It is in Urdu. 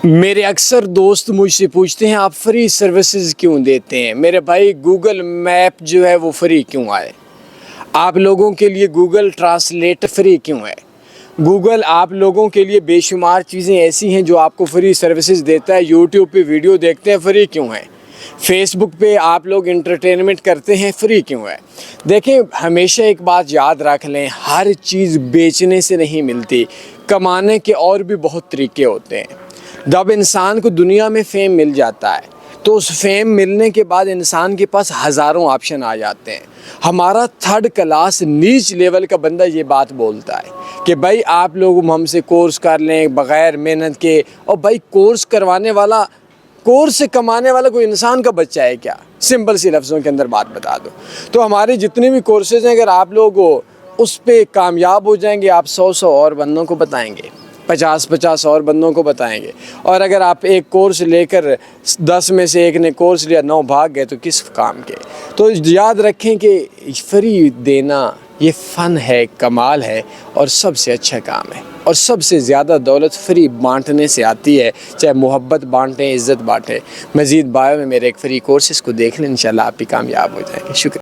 میرے اکثر دوست مجھ سے پوچھتے ہیں آپ فری سروسز کیوں دیتے ہیں؟ میرے بھائی گوگل میپ جو ہے وہ فری کیوں آئے؟ آپ لوگوں کے لیے گوگل ٹرانسلیٹ فری کیوں ہے؟ گوگل آپ لوگوں کے لیے بے شمار چیزیں ایسی ہیں جو آپ کو فری سروسز دیتا ہے۔ یوٹیوب پہ ویڈیو دیکھتے ہیں، فری کیوں ہے؟ فیس بک پہ آپ لوگ انٹرٹینمنٹ کرتے ہیں، فری کیوں ہے؟ دیکھیں، ہمیشہ ایک بات یاد رکھ لیں، ہر چیز بیچنے سے نہیں ملتی، کمانے کے اور بھی بہت طریقے ہوتے ہیں۔ جب انسان کو دنیا میں فیم مل جاتا ہے تو اس فیم ملنے کے بعد انسان کے پاس ہزاروں آپشن آ جاتے ہیں۔ ہمارا تھرڈ کلاس نیچ لیول کا بندہ یہ بات بولتا ہے کہ بھائی آپ لوگ ہم سے کورس کر لیں بغیر محنت کے، اور بھائی کورس کروانے والا، کورس سے کمانے والا کوئی انسان کا بچہ ہے کیا؟ سمپل سی لفظوں کے اندر بات بتا دو۔ تو ہمارے جتنے بھی کورسز ہیں، اگر آپ لوگ اس پہ کامیاب ہو جائیں گے، آپ 100 اور بندوں کو بتائیں گے، 50 اور بندوں کو بتائیں گے۔ اور اگر آپ ایک کورس لے کر 10 میں سے ایک نے کورس لیا، 9 بھاگ گئے، تو کس کام کے؟ تو یاد رکھیں کہ فری دینا یہ فن ہے، کمال ہے، اور سب سے اچھا کام ہے، اور سب سے زیادہ دولت فری بانٹنے سے آتی ہے۔ چاہے محبت بانٹیں، عزت بانٹیں۔ مزید بایو میں میرے ایک فری کورسز کو دیکھ لیں، انشاءاللہ آپ بھی کامیاب ہو جائیں گے۔ شکریہ۔